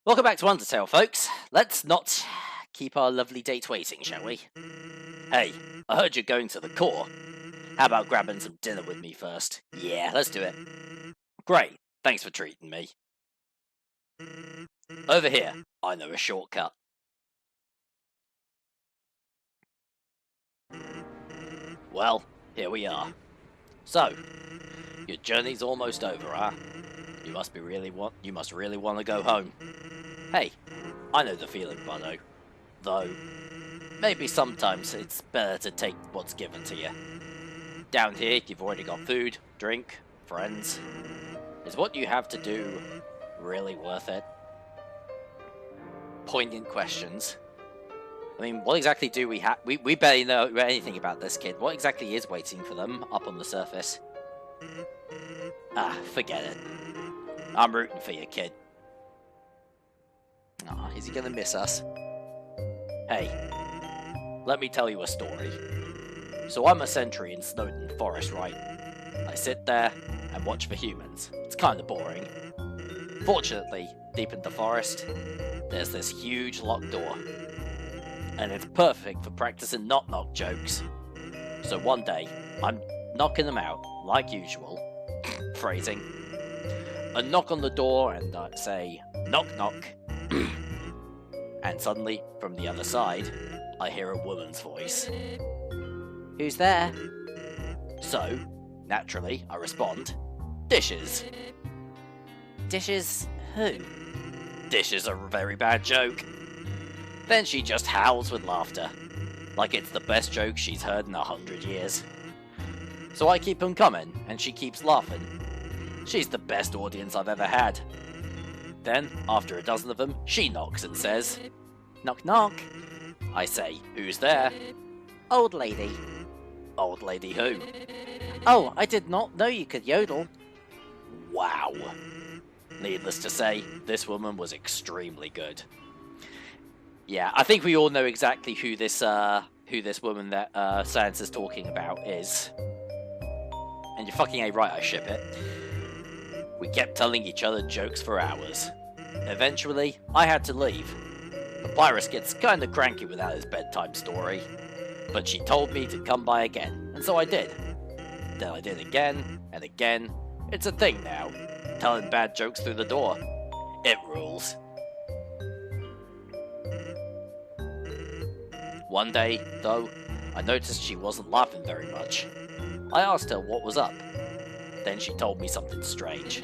Welcome back to Undertale, folks. Let's not keep our lovely date waiting, shall we? Hey, I heard you're going to the core. How about grabbing some dinner with me first? Yeah, let's do it. Great, thanks for treating me. Over here, I know a shortcut. Well, here we are. So, your journey's almost over, huh? You must really want to go home. Hey, I know the feeling, buddo. Though, maybe sometimes it's better to take what's given to you. Down here, you've already got food, drink, friends. Is what you have to do really worth it? Poignant questions. I mean, what exactly do we have? We barely know anything about this kid. What exactly is waiting for them up on the surface? Ah, forget it. I'm rooting for you, kid. Aw, is he gonna miss us? Hey, let me tell you a story. So I'm a sentry in Snowden Forest, right? I sit there and watch for humans. It's kinda boring. Fortunately, deep in the forest, there's this huge locked door. And it's perfect for practicing knock-knock jokes. So one day, I'm knocking them out, like usual. Phrasing. I knock on the door and I say, knock knock. And suddenly, from the other side, I hear a woman's voice. Who's there? So, naturally, I respond, dishes. Dishes who? Dishes are a very bad joke. Then she just howls with laughter, like it's the best joke she's heard in 100 years. So I keep them coming, and she keeps laughing. She's the best audience I've ever had. Then, after a dozen of them, she knocks and says, knock knock. I say, who's there? Old lady. Old lady who? Oh, I did not know you could yodel. Wow. Needless to say, this woman was extremely good. Yeah, I think we all know exactly who this woman that Sans is talking about is. And you're fucking right, I ship it. We kept telling each other jokes for hours. Eventually, I had to leave. Papyrus gets kinda cranky without his bedtime story. But she told me to come by again, and so I did. Then I did again, and again. It's a thing now. Telling bad jokes through the door. It rules. One day, though, I noticed she wasn't laughing very much. I asked her what was up. Then she told me something strange.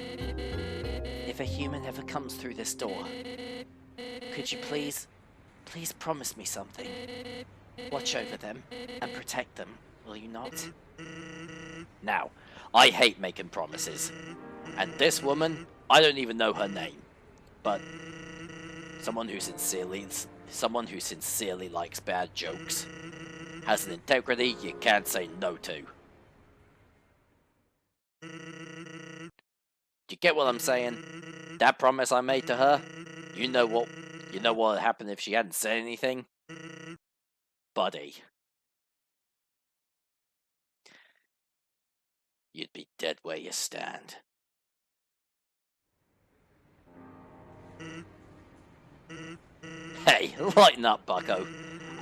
If a human ever comes through this door, could you please promise me something? Watch over them and protect them, will you not? Now, I hate making promises. And this woman, I don't even know her name. But someone who sincerely likes bad jokes. Has an integrity you can't say no to. Do you get what I'm saying? That promise I made to her? You know what would happen if she hadn't said anything? Buddy. You'd be dead where you stand. Hey, lighten up, bucko.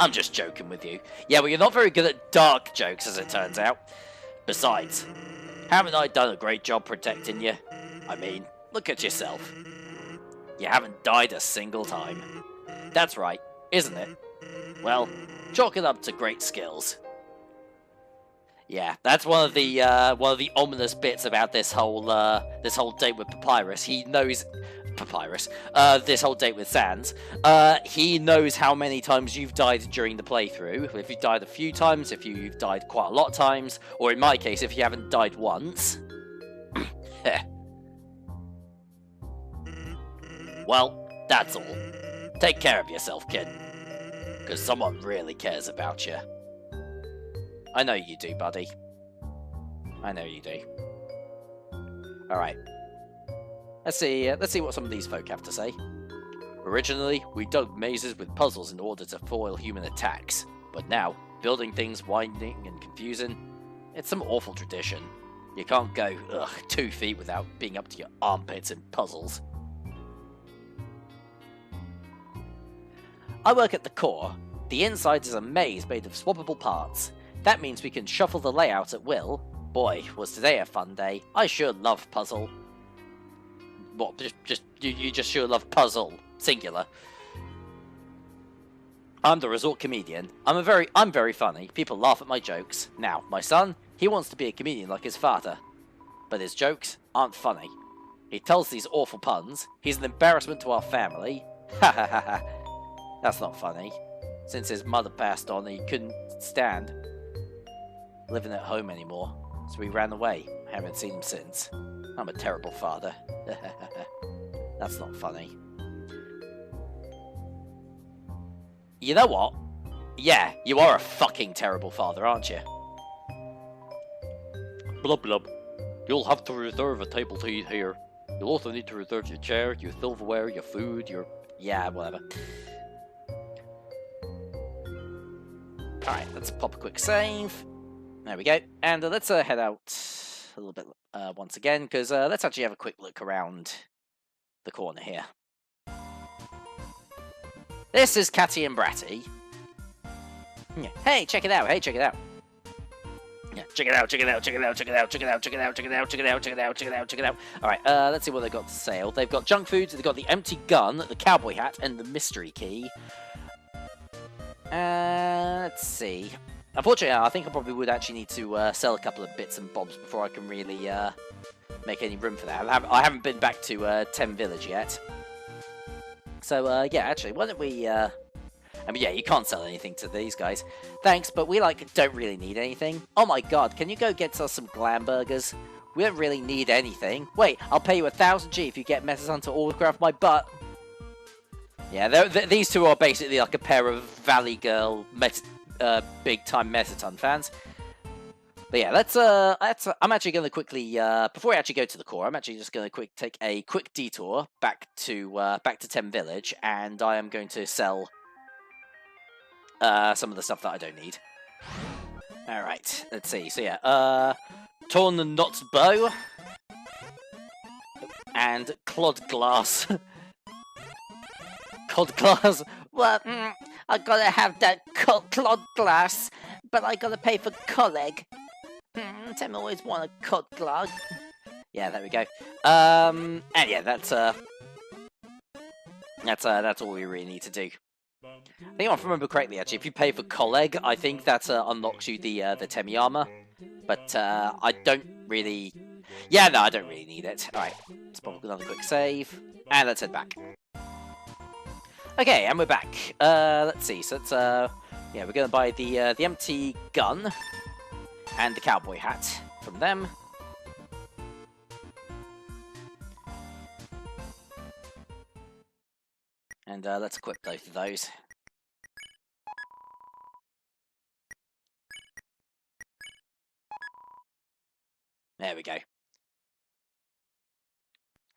I'm just joking with you. Yeah, well, you're not very good at dark jokes, as it turns out. Besides, haven't I done a great job protecting you? I mean, look at yourself. You haven't died a single time. That's right, isn't it? Well, chalk it up to great skills. Yeah, that's one of the ominous bits about this whole date with Papyrus. He knows this whole date with Sans. He knows how many times you've died during the playthrough. If you've died a few times, if you've died quite a lot of times, or in my case, if you haven't died once. Well, that's all. Take care of yourself, kid. Because someone really cares about you. I know you do, buddy. I know you do. Alright. Let's see what some of these folk have to say. Originally, we dug mazes with puzzles in order to foil human attacks. But now, building things winding and confusing, it's some awful tradition. You can't go, 2 feet without being up to your armpits in puzzles. I work at the core. The inside is a maze made of swappable parts. That means we can shuffle the layout at will. Boy, was today a fun day. I sure love puzzle. What, you just sure love puzzle, singular. I'm the resort comedian. I'm very funny. People laugh at my jokes. Now, my son, he wants to be a comedian like his father. But his jokes aren't funny. He tells these awful puns. He's an embarrassment to our family. Ha ha ha ha. That's not funny. Since his mother passed on, he couldn't stand living at home anymore. So he ran away. I haven't seen him since. I'm a terrible father. That's not funny. You know what? Yeah, you are a fucking terrible father, aren't you? Blub blub. You'll have to reserve a table to eat here. You'll also need to reserve your chair, your silverware, your food, your... yeah, whatever. Alright, let's pop a quick save. There we go. And let's head out a little bit once again, because let's actually have a quick look around the corner here. This is Catty and Bratty. Yeah. Hey, check it out. Hey, check it out. Yeah, check it out, check it out, check it out, check it out, check it out, check it out, check it out, check it out, check it out, check it out, check it out. Alright, let's see what they've got to sale. They've got junk foods, they've got the empty gun, the cowboy hat, and the mystery key. Let's see. Unfortunately, I think I probably would actually need to sell a couple of bits and bobs before I can really make any room for that. I haven't been back to 10 Village yet. So, yeah, actually, why don't we... I mean, yeah, you can't sell anything to these guys. Thanks, but we, like, don't really need anything. Oh my god, can you go get us some glam burgers? We don't really need anything. Wait, I'll pay you 1,000 G if you get Metaton to autograph my butt. Yeah, these two are basically like a pair of Valley Girl big-time Metaton fans. But yeah, I'm actually going to quickly, before I actually go to the core, I'm actually just going to take a quick detour back to 10 Village, and I am going to sell some of the stuff that I don't need. Alright, let's see. So yeah, Torn and Knot's Bow, and Clod Glass. Clod Glass? Well, I gotta have that Clod Glass, but I gotta pay for Colleg. Tim always want a Cod Glug. Yeah, there we go. And yeah, that's all we really need to do. I think if I remember correctly, actually, if you pay for Colleg, I think that unlocks you the Temi armor. But I don't really... yeah, no, I don't really need it. Alright, let's pop another quick save. And let's head back. Okay, and we're back. Let's see, so it's... yeah, we're going to buy the empty gun and the cowboy hat from them. And let's equip both of those. There we go.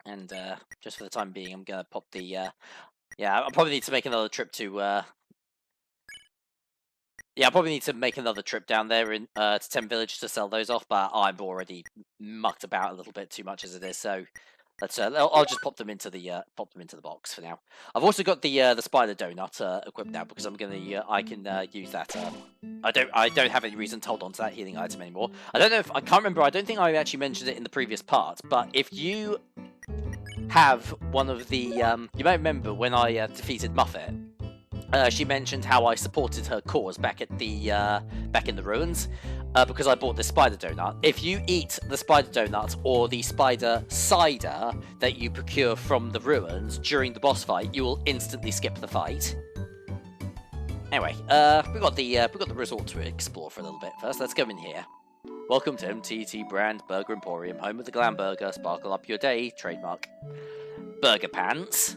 And just for the time being, I'm gonna pop the... yeah, I'll probably need to make another trip to... yeah, I'll probably need to make another trip down there in to 10 Village to sell those off, but I'm already mucked about a little bit too much as it is, so let's I'll just pop them into the box for now. I've also got the spider donut equipped now because I'm gonna I can use that. I don't have any reason to hold on to that healing item anymore. I don't know if I can't remember. I don't think I actually mentioned it in the previous part, but if you have one of the you may remember when I defeated Muffet. She mentioned how I supported her cause back at the back in the ruins because I bought the spider donut. If you eat the spider donut or the spider cider that you procure from the ruins during the boss fight, you will instantly skip the fight. Anyway, we got the resort to explore for a little bit first. Let's go in here. Welcome to MTT Brand Burger Emporium, home of the glam burger. Sparkle up your day. Trademark. Burger pants.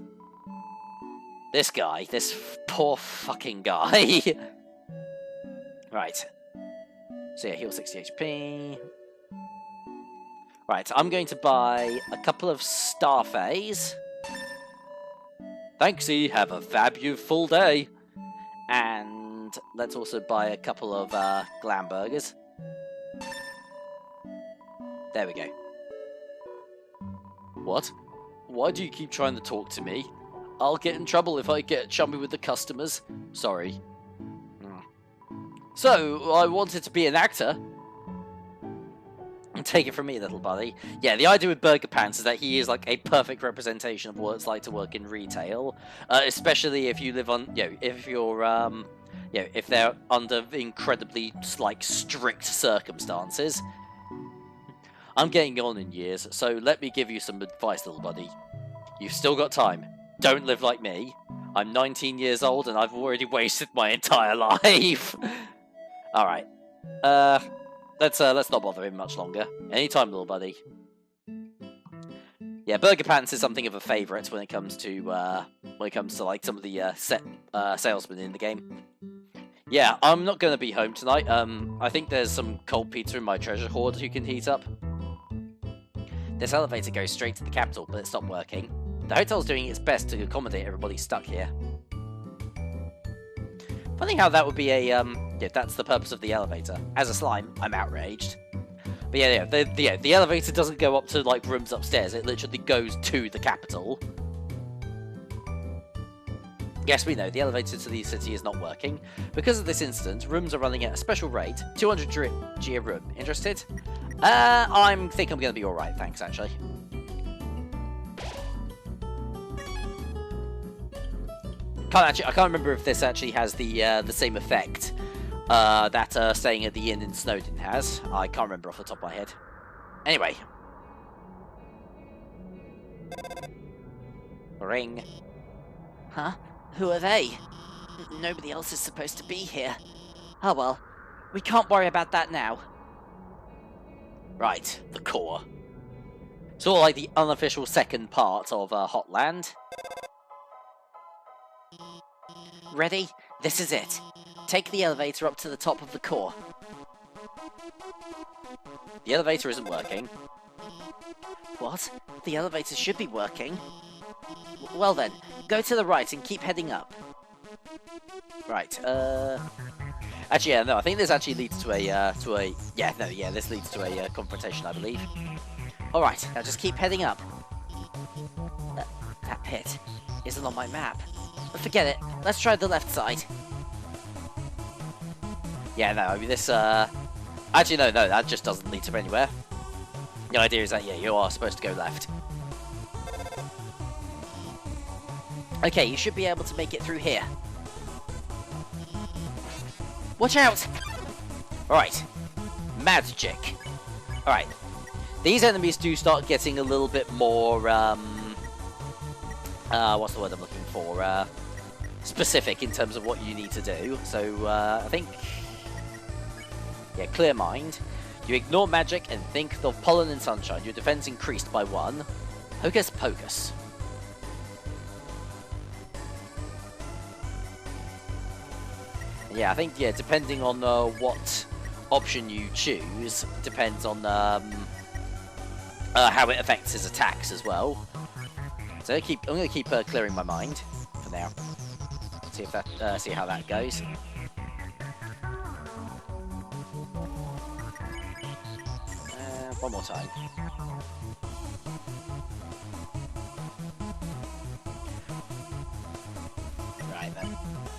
This guy, this poor fucking guy. Right. So yeah, heal 60 HP. Right, I'm going to buy a couple of Starfays. Thanksy, have a fabulous day. And let's also buy a couple of glam burgers. There we go. What? Why do you keep trying to talk to me? I'll get in trouble if I get chummy with the customers. Sorry. So, I wanted to be an actor. Take it from me, little buddy. Yeah, the idea with Burger Pants is that he is like a perfect representation of what it's like to work in retail, especially if you live on, if you're, if they're under incredibly like strict circumstances. I'm getting on in years, so let me give you some advice, little buddy. You've still got time. Don't live like me. I'm 19 years old and I've already wasted my entire life. All right. Let's not bother him much longer. Anytime, little buddy. Yeah, Burger Pants is something of a favourite when it comes to like some of the salesmen in the game. Yeah, I'm not gonna be home tonight. I think there's some cold pizza in my treasure hoard you can heat up. This elevator goes straight to the capital, but it's not working. The hotel's doing its best to accommodate everybody stuck here. Funny how that would be a, yeah, that's the purpose of the elevator. As a slime, I'm outraged. But yeah, the elevator doesn't go up to, like, rooms upstairs. It literally goes to the capital. Yes, we know, the elevator to the city is not working. Because of this incident, rooms are running at a special rate. 200 G a room. Interested? I think I'm gonna be alright, thanks, actually. I can't remember if this actually has the same effect that staying at the inn in Snowdin has. I can't remember off the top of my head. Anyway. Ring. Huh? Who are they? Nobody else is supposed to be here. Oh well, we can't worry about that now. Right, the core. Sort of like the unofficial second part of Hotland. Ready? This is it. Take the elevator up to the top of the core. The elevator isn't working. What? The elevator should be working. Well then, go to the right and keep heading up. Right, actually, yeah, no, I think this actually leads to a, this leads to a confrontation, I believe. Alright, now just keep heading up. That pit isn't on my map. But forget it, let's try the left side. Yeah, no, I mean this, actually no, that just doesn't lead to anywhere. The idea is that, yeah, you are supposed to go left. Okay, you should be able to make it through here. Watch out! Alright. Magic. Alright. These enemies do start getting a little bit more, what's the word I'm looking for? Specific in terms of what you need to do. So, I think... Yeah, clear mind. You ignore magic and think of pollen and sunshine. Your defense increased by 1. Hocus pocus. Yeah, I think, yeah, depending on what option you choose, depends on how it affects his attacks as well. So I'm gonna keep clearing my mind for now. See if that, see how that goes. One more time. Right then.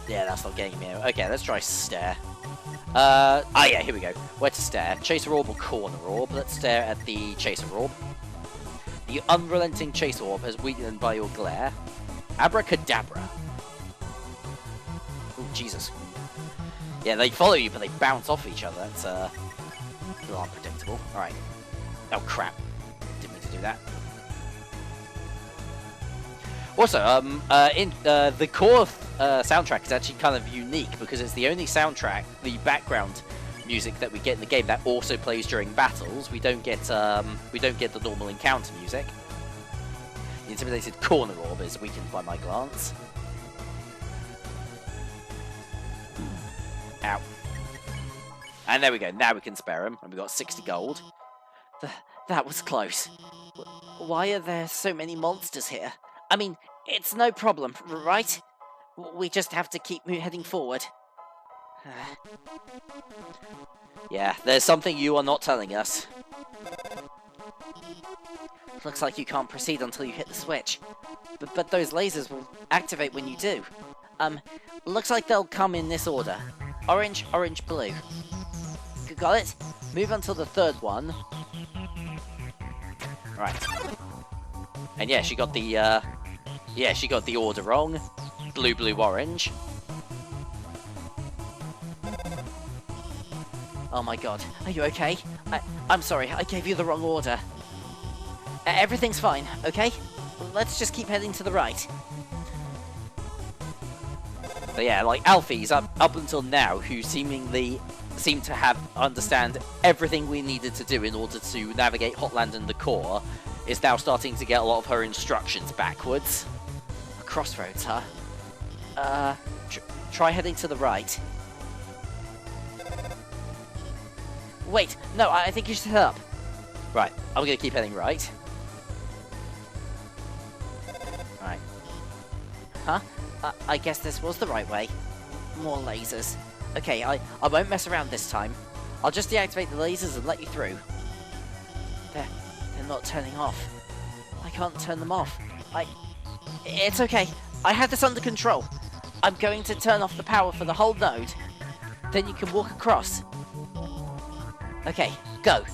Yeah, that's not getting me out. Okay, let's try stare. Yeah, here we go. Where to stare? Chaser orb or corner orb? Let's stare at the chaser orb. The unrelenting chaser orb has weakened by your glare. Abracadabra. Oh, Jesus. Yeah, they follow you, but they bounce off each other. That's, a little unpredictable. Alright. Oh, crap. Didn't mean to do that. Also, the core soundtrack is actually kind of unique because it's the only soundtrack, the background music that we get in the game that also plays during battles. We don't get the normal encounter music. The intimidated corner orb is weakened by my glance. Ow. And there we go. Now we can spare him, and we got 60 gold. That was close. Why are there so many monsters here? I mean, it's no problem, right? We just have to keep heading forward. Yeah, there's something you are not telling us. Looks like you can't proceed until you hit the switch. But those lasers will activate when you do. Looks like they'll come in this order. Orange, orange, blue. Got it? Move until the third one. Right. And yeah, she got the order wrong. Blue, blue, orange. Oh my god, are you okay? I'm sorry, I gave you the wrong order. Everything's fine, okay? Let's just keep heading to the right. But yeah, like Alfie's up until now, who seemingly seem to understand everything we needed to do in order to navigate Hotland and the core, is now starting to get a lot of her instructions backwards. A crossroads, huh? Try heading to the right. Wait, no, I think you should head up. Right, I'm gonna keep heading right. Right. Huh? I guess this was the right way. More lasers. Okay, I won't mess around this time. I'll just deactivate the lasers and let you through. They're not turning off. I can't turn them off. It's okay. I had this under control. I'm going to turn off the power for the whole node. Then you can walk across. Okay, go.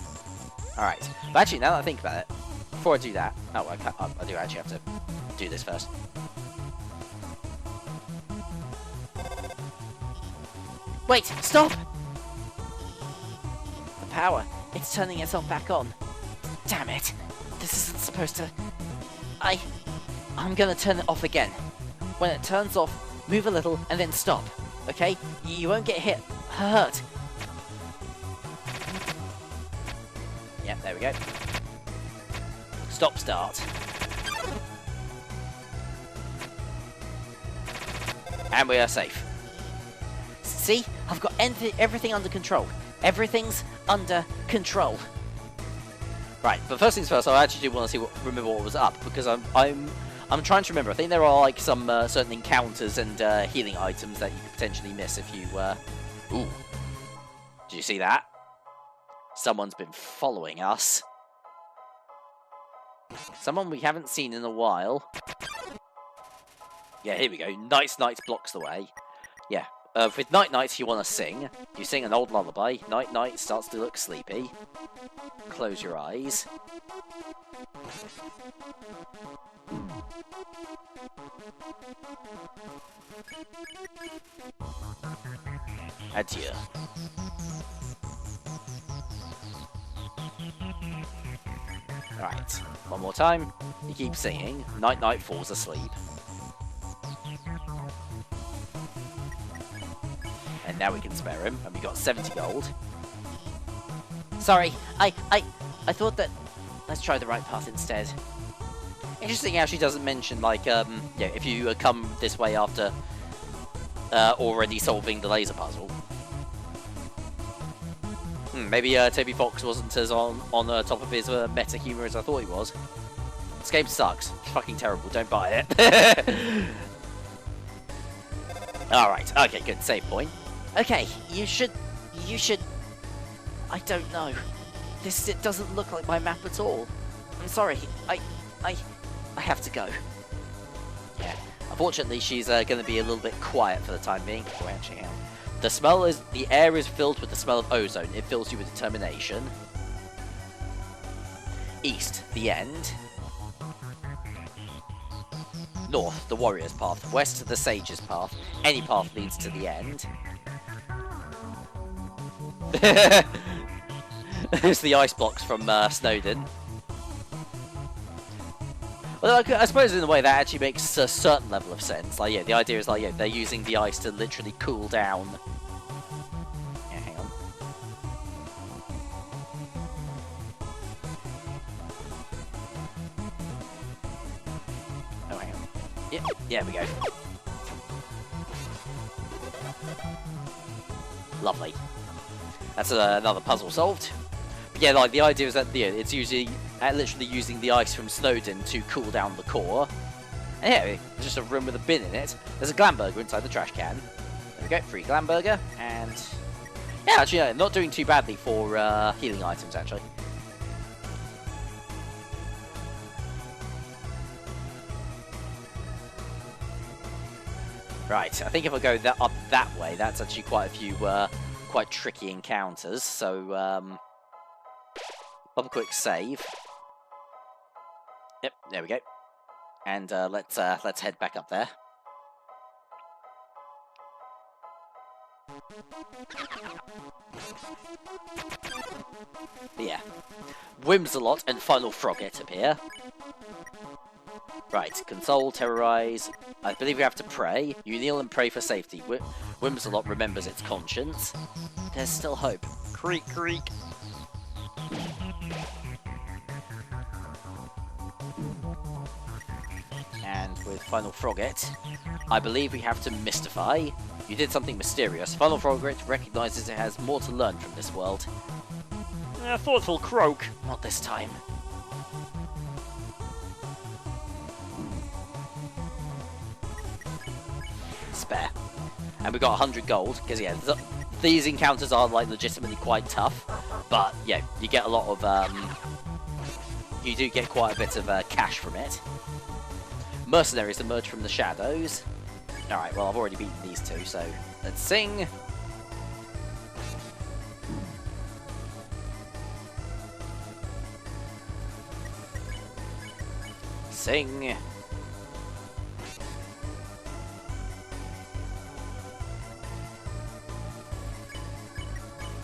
Alright. But actually, now that I think about it, before I do that... Oh, I do actually have to do this first. Wait, stop! The power. It's turning itself back on. Damn it. This isn't supposed to... I'm gonna turn it off again. When it turns off, move a little and then stop. Okay? You won't get hurt. Yep, there we go. Stop, start. And we are safe. See? I've got everything under control. Everything's under control. Right, but first things first, I actually do want to remember what was up, because I'm trying to remember. I think there are like some certain encounters and healing items that you could potentially miss if you... Ooh. Did you see that? Someone's been following us. Someone we haven't seen in a while. Yeah, here we go. Night Night blocks the way. Yeah. With Night Night, you want to sing. You sing an old lullaby. Night Night starts to look sleepy. Close your eyes. Adieu. Right, one more time. You keep singing. Night Night falls asleep. And now we can spare him, and we got 70 gold. Sorry, I thought that... Let's try the right path instead. Interesting how she doesn't mention, like, yeah, if you come this way after already solving the laser puzzle. Maybe Toby Fox wasn't as on top of his meta humor as I thought he was. This game sucks. It's fucking terrible. Don't buy it. Alright, okay, good. Save point. Okay, you should... I don't know. It doesn't look like my map at all. I'm sorry. I have to go. Yeah. Unfortunately, she's going to be a little bit quiet for the time being. Oh, actually, hang on. The air is filled with the smell of ozone. It fills you with determination. East, the end. North, the warrior's path. West, the sage's path. Any path leads to the end. There's the ice blocks from Snowden. Well, I suppose in a way that actually makes a certain level of sense. Like, yeah, the idea is like, yeah, they're using the ice to literally cool down. Yeah, hang on. Oh, hang on. Yeah, we go. Lovely. That's another puzzle solved. But yeah, like the idea is that it's usually literally using the ice from Snowden to cool down the core. And yeah, there's just a room with a bin in it. There's a Glamburger inside the trash can. There we go, free Glamburger. And yeah, actually, not doing too badly for healing items, actually. Right, I think if I go up that way, that's actually quite a few quite tricky encounters. So, pop a quick save. Yep, there we go. And let's head back up there. But yeah, Whimsalot and Final Frogget appear. Right, console, terrorize. I believe we have to pray. You kneel and pray for safety. Whimsalot remembers its conscience. There's still hope. Creak, creak. And with Final Frogget, I believe we have to mystify. You did something mysterious. Final Frogget recognizes it has more to learn from this world. Thoughtful croak. Not this time. Spare. And we got 100 gold, because yeah, these encounters are like legitimately quite tough. But yeah, you get a lot of, you do get quite a bit of cash from it. Mercenaries emerge from the shadows. Alright, well I've already beaten these two, so let's sing. Sing.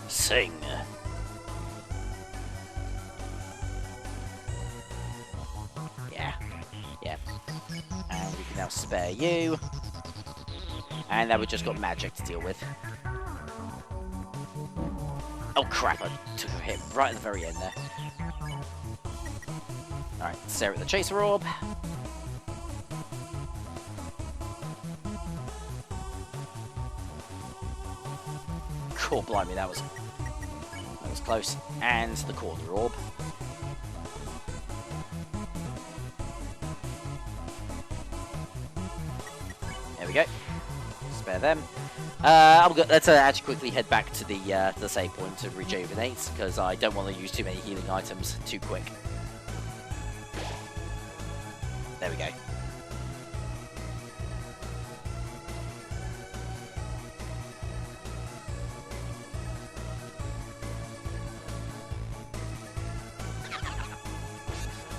Sing. Yeah. Yeah. And we can now spare you. And now we've just got magic to deal with. Oh crap, I took a hit right at the very end there. Alright, stare at the Chaser Orb. Cool, blimey, that was close. And the Corner Orb. There we go. Spare them. Let's actually quickly head back to the save point to rejuvenate, because I don't want to use too many healing items too quick. There we go.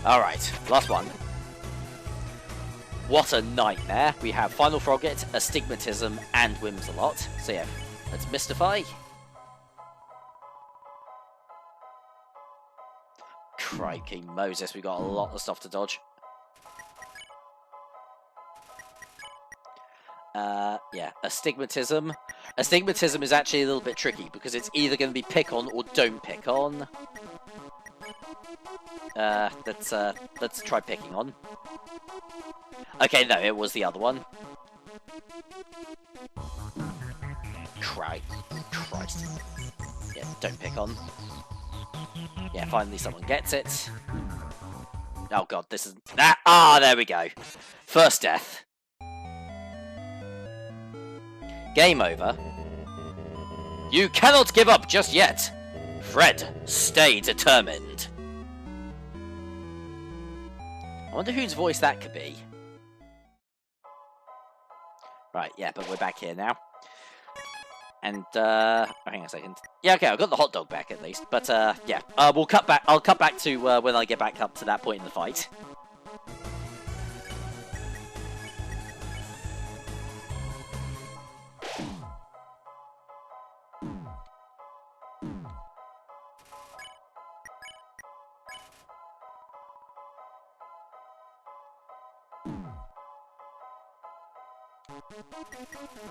Alright, last one. What a nightmare. We have Final Frogget, Astigmatism, and Whimsalot. So yeah, let's mystify. Crikey Moses, we got a lot of stuff to dodge. Yeah, Astigmatism. Astigmatism is actually a little bit tricky, because it's either going to be pick on or don't pick on. Let's try picking on. Okay, no, it was the other one. Christ. Yeah, don't pick on. Yeah, finally someone gets it. Oh god, this is... that. Ah, there we go. First death. Game over. You cannot give up just yet. Fred, stay determined. I wonder whose voice that could be. Right, yeah, but we're back here now. And, hang on a second. Yeah, okay, I've got the hot dog back at least. But, yeah, we'll cut back. I'll cut back to when I get back up to that point in the fight.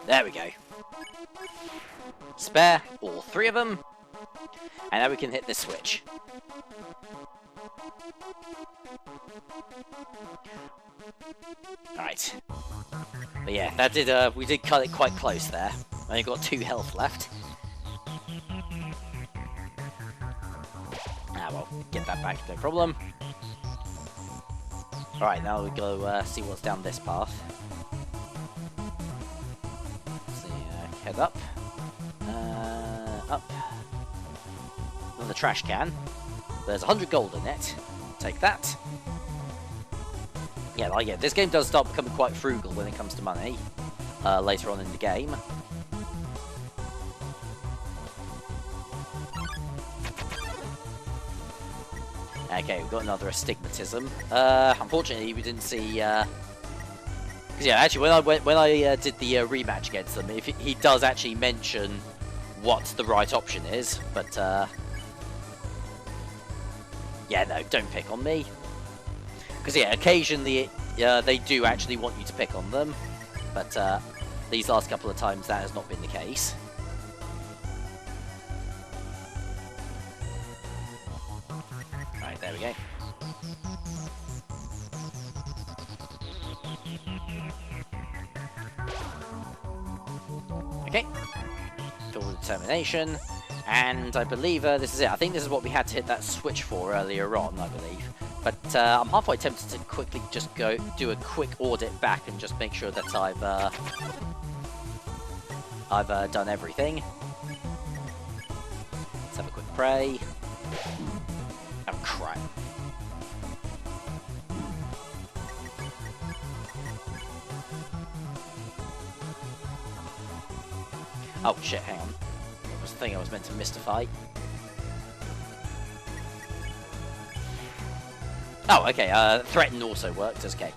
There we go. Spare all three of them. And now we can hit this switch. Alright. But yeah, that did, we did cut it quite close there. Only got 2 health left. Ah, well, get that back, no problem. Alright, now we go see what's down this path. Head up. Up. And the trash can. There's 100 gold in it. Take that. Yeah, like, yeah, this game does start becoming quite frugal when it comes to money. later on in the game. Okay, we've got another astigmatism. Unfortunately, we didn't see. Because yeah, actually, when I did the rematch against them, he does actually mention what the right option is, but yeah, no, don't pick on me. Because yeah, occasionally they do actually want you to pick on them, but these last couple of times that has not been the case. Right, there we go. Okay. Fill with determination. And I believe this is it. I think this is what we had to hit that switch for earlier on, I believe. But I'm halfway tempted to quickly just go do a quick audit back and just make sure that I've done everything. Let's have a quick pray. Oh, crap. Oh, shit, hang on. What was the thing I was meant to mystify? Oh, okay, threaten also worked, okay.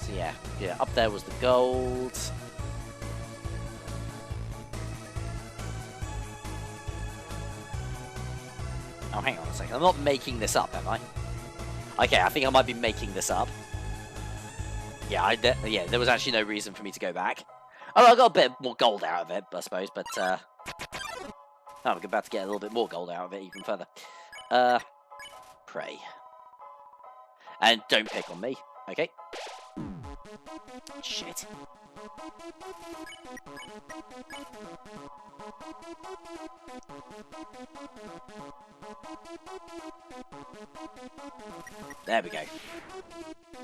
So yeah, up there was the gold. Oh, hang on a second, I'm not making this up, am I? Okay, I think I might be making this up. Yeah, there was actually no reason for me to go back. Oh, I got a bit more gold out of it, I suppose, but, oh, I'm about to get a little bit more gold out of it even further. Pray. And don't pick on me, okay? Shit. There we go.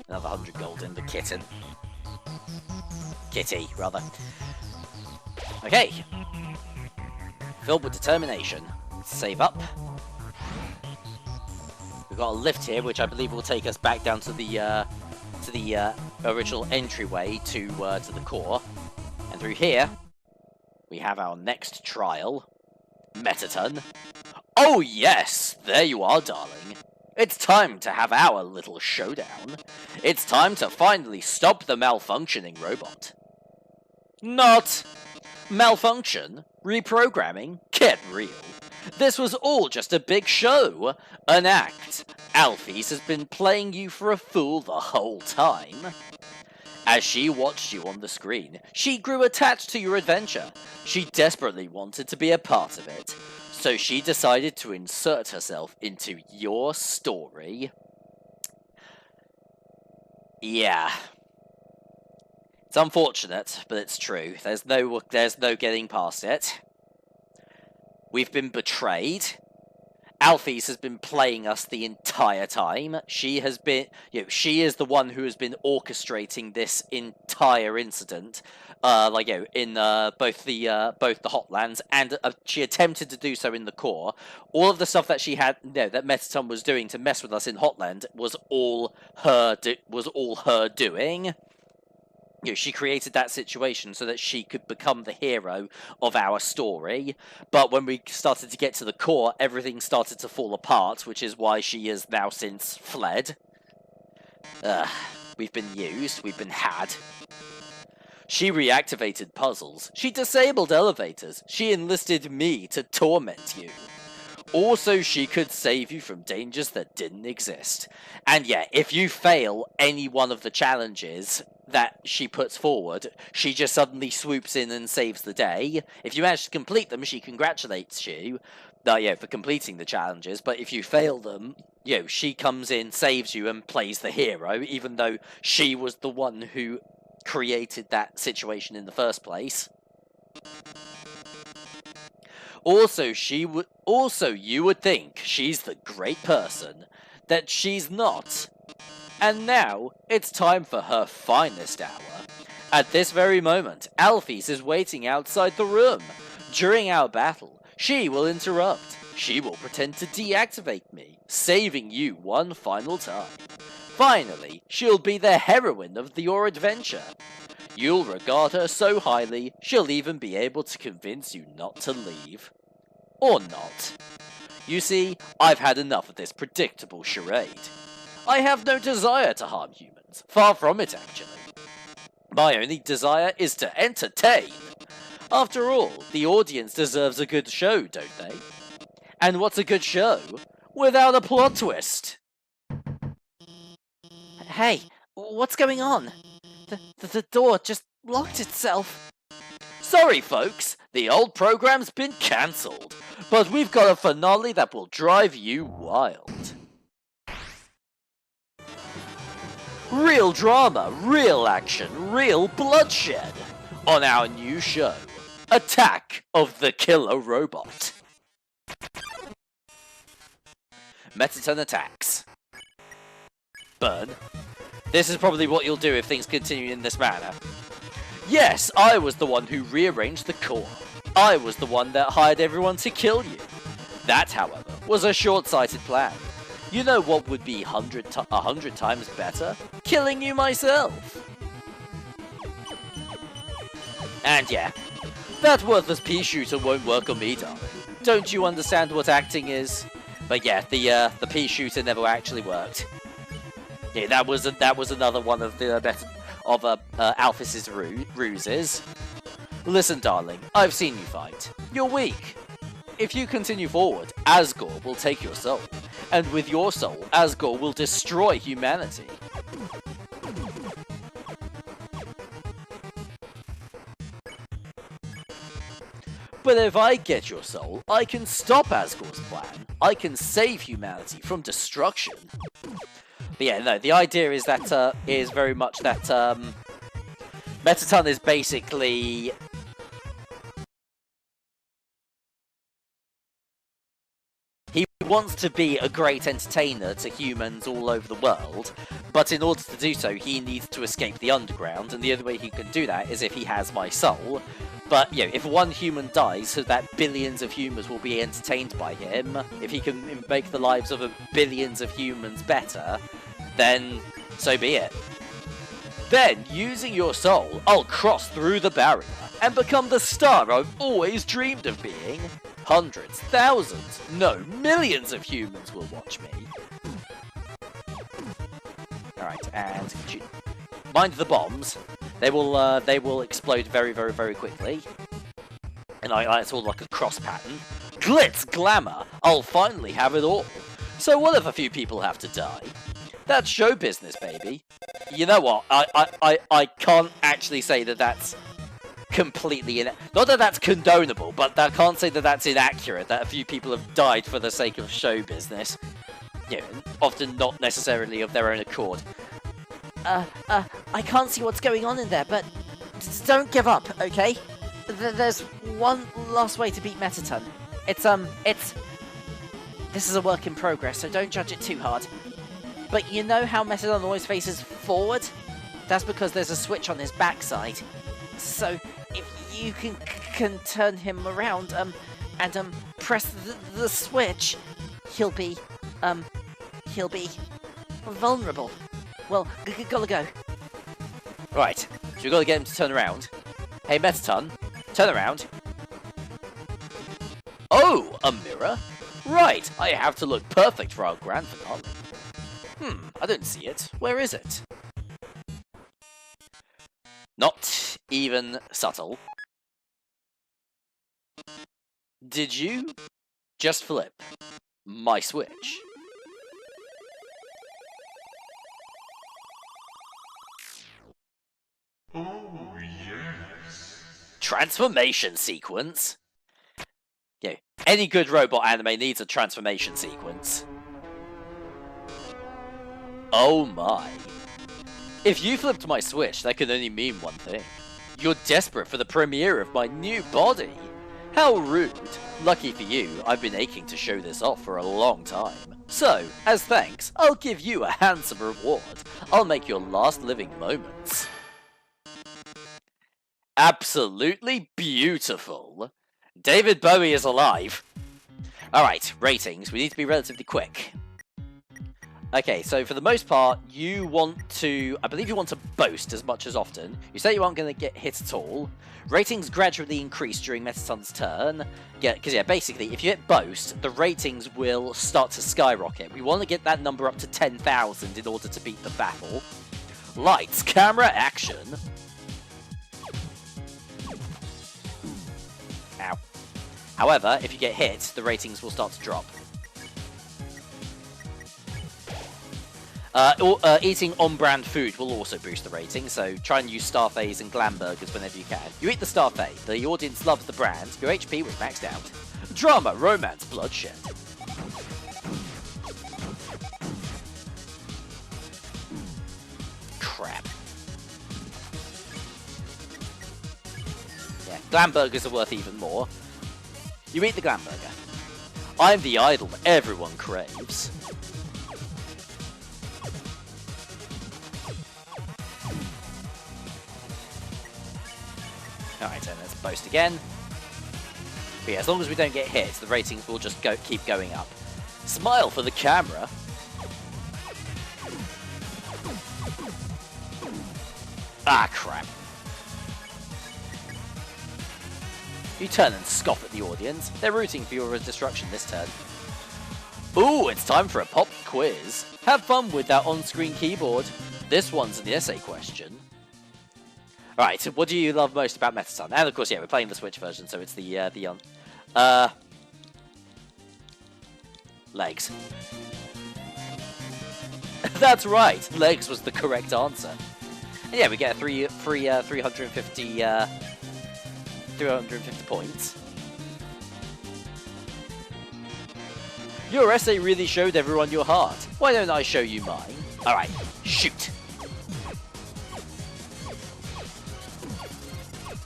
Another 100 gold in the kitten. Kitty, rather. Okay. Filled with determination. Save up. We've got a lift here, which I believe will take us back down to the original entryway to the core. And through here, we have our next trial. Metaton. Oh yes! There you are, darling. It's time to have our little showdown. It's time to finally stop the malfunctioning robot. Not malfunction? Reprogramming? Get real. This was all just a big show. An act. Alphys has been playing you for a fool the whole time. As she watched you on the screen, she grew attached to your adventure. She desperately wanted to be a part of it. So she decided to insert herself into your story. Yeah. It's unfortunate, but it's true. There's no getting past it. We've been betrayed. Alphys has been playing us the entire time. She has been, she is the one who has been orchestrating this entire incident. In both the Hotlands, and she attempted to do so in the core. All of the stuff that she had, that Metaton was doing to mess with us in Hotland was all her doing. She created that situation so that she could become the hero of our story. But when we started to get to the core, everything started to fall apart, which is why she has now since fled. We've been used. We've been had. She reactivated puzzles. She disabled elevators. She enlisted me to torment you. Also, she could save you from dangers that didn't exist. And yeah, if you fail any one of the challenges that she puts forward, she just suddenly swoops in and saves the day. If you manage to complete them, she congratulates you for completing the challenges, but if you fail them, she comes in, saves you, and plays the hero, even though she was the one who created that situation in the first place. Also, you would think she's the great person that she's not. And now, it's time for her finest hour. At this very moment, Alphys is waiting outside the room. During our battle, she will interrupt. She will pretend to deactivate me, saving you one final time. Finally, she'll be the heroine of your adventure. You'll regard her so highly, she'll even be able to convince you not to leave. Or not. You see, I've had enough of this predictable charade. I have no desire to harm humans, far from it actually. My only desire is to entertain. After all, the audience deserves a good show, don't they? And what's a good show without a plot twist? Hey, what's going on? The door just locked itself. Sorry folks, the old program's been cancelled, but we've got a finale that will drive you wild. Real drama, real action, real bloodshed. On our new show, Attack of the Killer Robot. Metaton attacks. Burn. This is probably what you'll do if things continue in this manner. Yes, I was the one who rearranged the core. I was the one that hired everyone to kill you. That, however, was a short-sighted plan. You know what would be 100 times better? Killing you myself! And yeah, that worthless pea shooter won't work on me, darling. Don't you understand what acting is? But yeah, the pea shooter never actually worked. Yeah, that was another one of the Alphys's ruses. Listen, darling, I've seen you fight. You're weak. If you continue forward, Asgore will take your soul. And with your soul, Asgore will destroy humanity. But if I get your soul, I can stop Asgore's plan. I can save humanity from destruction. But yeah, no, the idea is that, is very much that, Metaton is basically... He wants to be a great entertainer to humans all over the world, but in order to do so, he needs to escape the underground, and the only way he can do that is if he has my soul. But, you know, if one human dies so that billions of humans will be entertained by him, if he can make the lives of billions of humans better, then so be it. Then, using your soul, I'll cross through the barrier and become the star I've always dreamed of being. Hundreds, thousands, no, millions of humans will watch me. Alright, and mind the bombs. They will explode very, very, very quickly. And it's all like a cross pattern. Glitz, glamour, I'll finally have it all. So what if a few people have to die? That's show business, baby. You know what? I can't actually say that that's completely not that that's condonable, but I can't say that that's inaccurate, that a few people have died for the sake of show business. You know, often not necessarily of their own accord. I can't see what's going on in there, but don't give up, okay? There's one last way to beat Metaton. This is a work in progress, so don't judge it too hard. But you know how Metaton always faces forward? That's because there's a switch on his backside. So, if you can turn him around, and press the switch, he'll be vulnerable. Well, gotta go. Right, so we've got to get him to turn around. Hey, Metaton, turn around. Oh, a mirror? Right, I have to look perfect for our grand finale. I don't see it. Where is it? Not even subtle. Did you just flip my switch? Oh, yes. Transformation sequence? Yeah, any good robot anime needs a transformation sequence. Oh my. If you flipped my switch, that could only mean one thing. You're desperate for the premiere of my new body. How rude. Lucky for you, I've been aching to show this off for a long time. So, as thanks, I'll give you a handsome reward. I'll make your last living moments. Absolutely beautiful. David Bowie is alive. Alright, ratings. We need to be relatively quick. Okay, so for the most part, you want to, I believe you want to boast as much as often. You say you aren't going to get hit at all. Ratings gradually increase during Metaton's turn. Yeah, because basically, if you hit boast, the ratings will start to skyrocket. We want to get that number up to 10,000 in order to beat the battle. Lights, camera, action. Ow. However, if you get hit, the ratings will start to drop. Eating on-brand food will also boost the rating, so try and use Starfays and Glam Burgers whenever you can. You eat the Starfay, the audience loves the brand, your HP was maxed out. Drama, romance, bloodshed. Crap. Yeah, Glam Burgers are worth even more. You eat the Glam Burger. I'm the idol everyone craves. Alright, so let's boast again. But yeah, as long as we don't get hit, the ratings will just keep going up. Smile for the camera. Ah, crap. You turn and scoff at the audience. They're rooting for your destruction this turn. Ooh, it's time for a pop quiz. Have fun with that on-screen keyboard. This one's an essay question. Alright, so what do you love most about Metaton? And of course, yeah, we're playing the Switch version, so it's the legs. That's right, legs was the correct answer. And yeah, we get a free 350 points. Your essay really showed everyone your heart. Why don't I show you mine? Alright, shoot.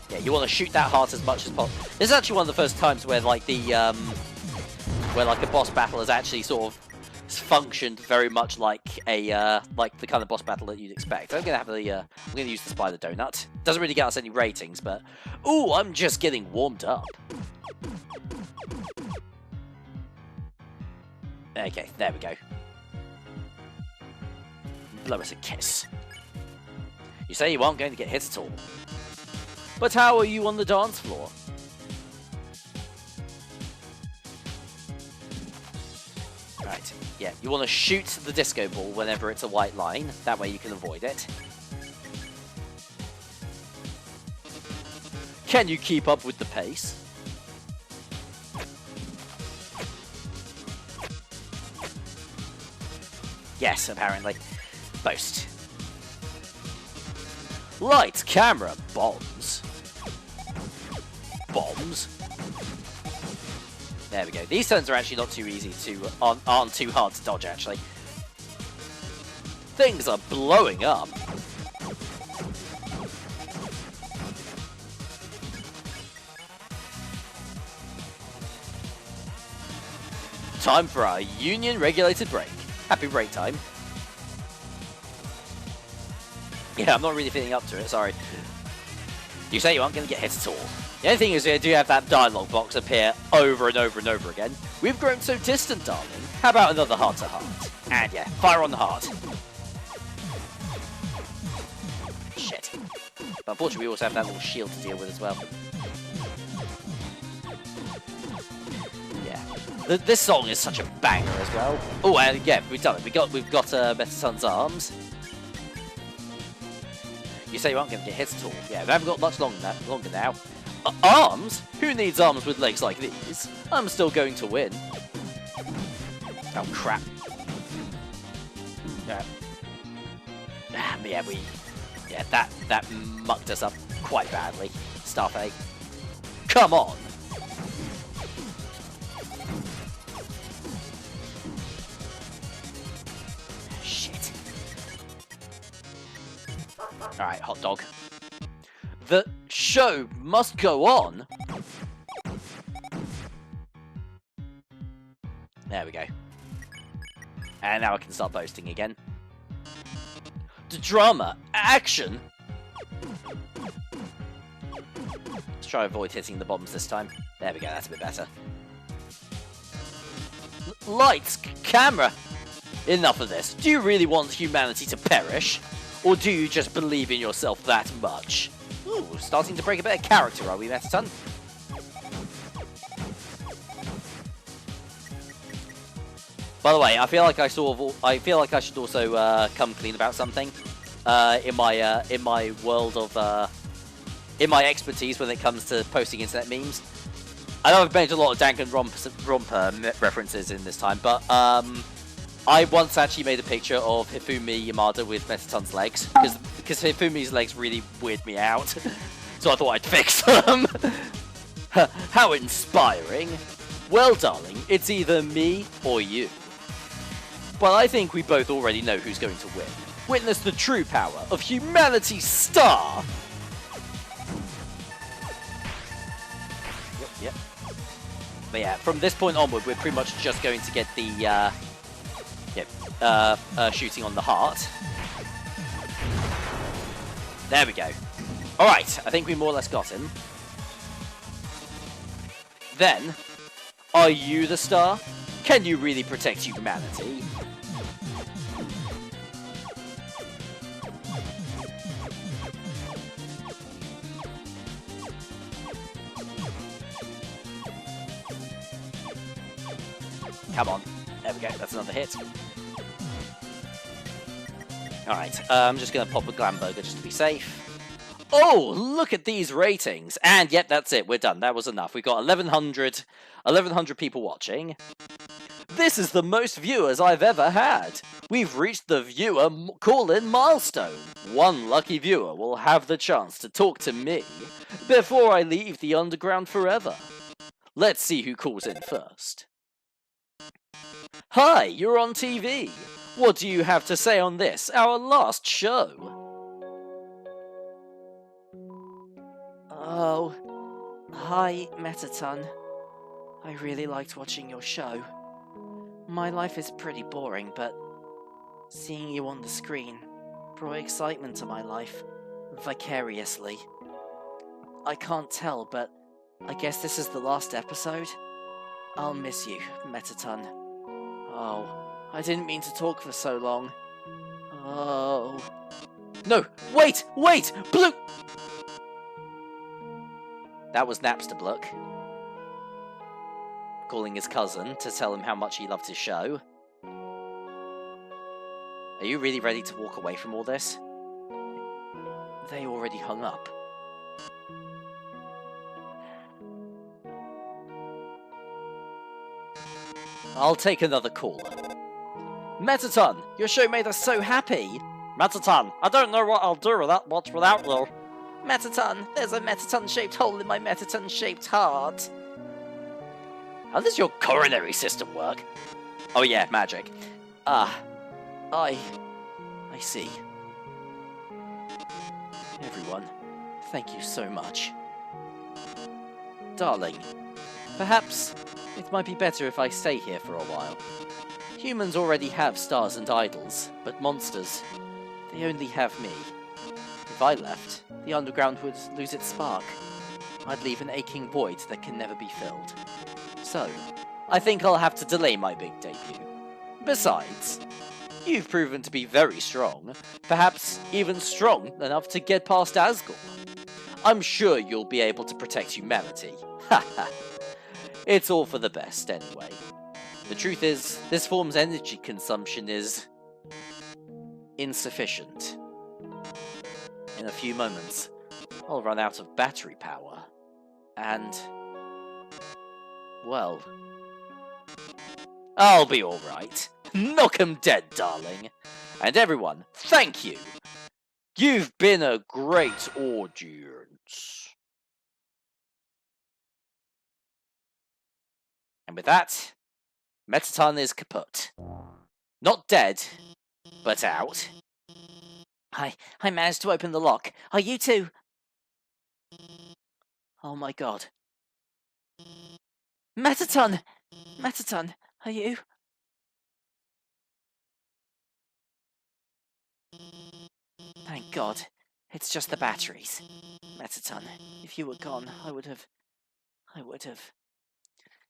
Yeah, you want to shoot that heart as much as possible. This is actually one of the first times where like the boss battle has actually sort of functioned very much like a like the kind of boss battle that you'd expect. I'm gonna use the spider donut. Doesn't really get us any ratings, but ooh, I'm just getting warmed up. Okay, there we go. Blow us a kiss. You say you aren't going to get hit at all. But how are you on the dance floor? Right, yeah, you want to shoot the disco ball whenever it's a white line. That way you can avoid it. Can you keep up with the pace? Yes, apparently. Boast. Lights, camera, bombs. Bombs. There we go. These turns are actually not too easy to aren't too hard to dodge actually. Things are blowing up. Time for our union regulated break. Happy break time. Yeah, I'm not really feeling up to it, sorry. You say you aren't going to get hit at all. The only thing is we do have that dialogue box appear over and over and over again. We've grown so distant, darling. How about another heart-to-heart? And yeah, fire on the heart. Shit. But unfortunately, we also have that little shield to deal with as well. Yeah. This song is such a banger as well. Oh, and yeah, we've done it. We've got Metaton's arms. You say you aren't going to get hit at all. Yeah, we haven't got much longer now. Arms? Who needs arms with legs like these? I'm still going to win. Oh, crap. Yeah. Yeah, that mucked us up quite badly. Starfay. Come on! Shit. Alright, hot dog. The show must go on! There we go. And now I can start boasting again. The drama! Action! Let's try to avoid hitting the bombs this time. There we go, that's a bit better. Lights! Camera! enough of this. Do you really want humanity to perish? Or do you just believe in yourself that much? Ooh, starting to break a bit of character, are we, Metaton? By the way, I feel like I should also come clean about something in my world of in my expertise when it comes to posting internet memes. I know I've made a lot of Danganronpa references in this time, but I once actually made a picture of Hifumi Yamada with Metaton's legs, because Hifumi's legs really weird me out, so I thought I'd fix them. How inspiring. Well, darling, it's either me or you. But I think we both already know who's going to win. Witness the true power of humanity's star! Yep. But yeah, from this point onward, we're pretty much just going to get the, shooting on the heart. There we go. Alright, I think we more or less got him. Then, are you the star? Can you really protect humanity? Come on. There we go, that's another hit. Alright, I'm just going to pop a Glamburger just to be safe. Oh, look at these ratings! And yep, that's it, we're done. That was enough. We've got 1,100 people watching. This is the most viewers I've ever had. We've reached the viewer call-in milestone. One lucky viewer will have the chance to talk to me before I leave the underground forever. Let's see who calls in first. Hi, you're on TV. What do you have to say on this, our last show? Oh, hi, Metaton. I really liked watching your show. My life is pretty boring, but seeing you on the screen brought excitement to my life, vicariously. I can't tell, but I guess this is the last episode? I'll miss you, Metaton. Oh, I didn't mean to talk for so long. Oh. No, wait! Blue! That was Napster Bluck calling his cousin to tell him how much he loved his show. Are you really ready to walk away from all this? They already hung up. I'll take another call. Metaton, your show made us so happy! Metaton, I don't know what I'll do with that much without you. Metaton, there's a Metaton-shaped hole in my Metaton-shaped heart. How does your coronary system work? Oh yeah, magic. I see. Everyone, thank you so much. Darling, perhaps it might be better if I stay here for a while. Humans already have stars and idols, but monsters, they only have me. If I left, the underground would lose its spark. I'd leave an aching void that can never be filled. So, I think I'll have to delay my big debut. Besides, you've proven to be very strong, perhaps even strong enough to get past Asgore. I'm sure you'll be able to protect humanity. Haha. It's all for the best, anyway. The truth is, this form's energy consumption is insufficient. In a few moments, I'll run out of battery power. And, well, I'll be alright. Knock 'em dead, darling. And everyone, thank you. You've been a great audience. And with that, Metaton is kaput. Not dead, but out. I managed to open the lock. Are you too? Oh my god. Metaton! Metaton, are you? Thank god. It's just the batteries. Metaton, if you were gone, I would have...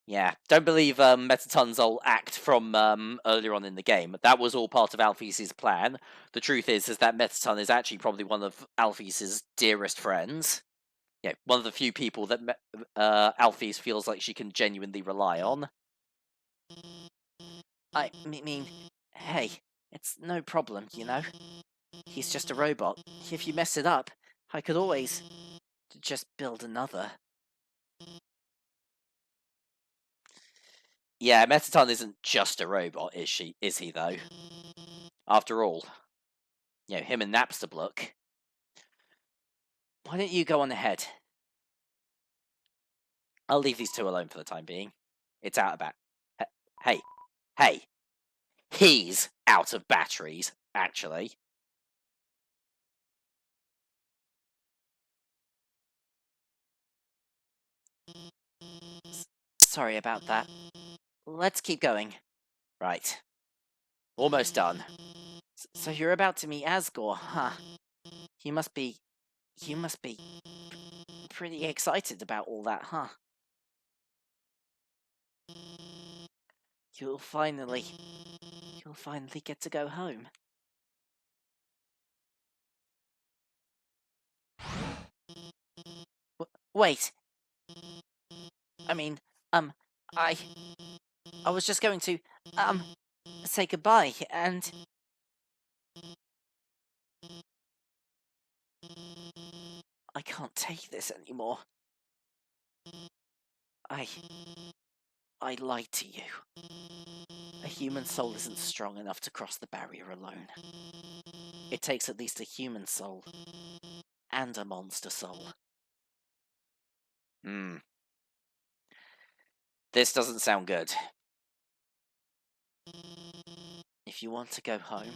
Yeah, don't believe Metaton's old act from earlier on in the game. That was all part of Alphys' plan. The truth is that Metaton is actually probably one of Alphys' dearest friends. Yeah, one of the few people that Alphys feels like she can genuinely rely on. I mean, hey, it's no problem, you know? He's just a robot. If you mess it up, I could always just build another. Yeah, Metaton isn't just a robot, is he though? After all, you know, him and Napstablook. Why don't you go on ahead? I'll leave these two alone for the time being. It's out of hey, he's out of batteries, actually. Sorry about that. Let's keep going. Right. Almost done. So you're about to meet Asgore, huh? You must be pretty excited about all that, huh? You'll finally get to go home. Wait. I mean, I was just going to, say goodbye, and... I can't take this anymore. I lied to you. A human soul isn't strong enough to cross the barrier alone. It takes at least a human soul and a monster soul. This doesn't sound good. If you want to go home,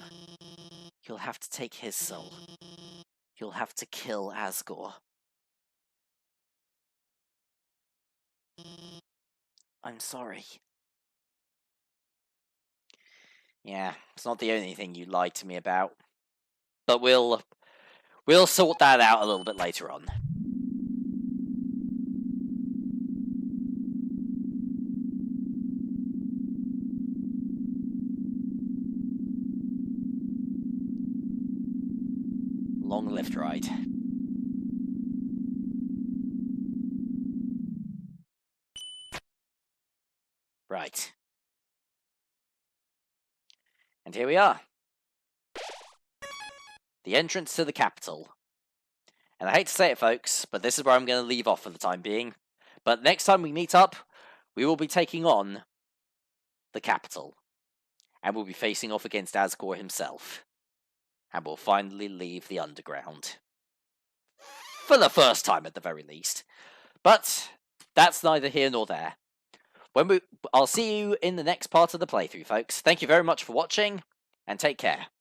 you'll have to take his soul. You'll have to kill Asgore. I'm sorry. Yeah, it's not the only thing you lied to me about. But we'll sort that out a little bit later on. Long lift ride. Right. And here we are. The entrance to the capital. And I hate to say it, folks, but this is where I'm going to leave off for the time being. But next time we meet up, we will be taking on the capital. And we'll be facing off against Asgore himself. And we'll finally leave the underground. For the first time, at the very least. But that's neither here nor there. I'll see you in the next part of the playthrough, folks. Thank you very much for watching, and take care.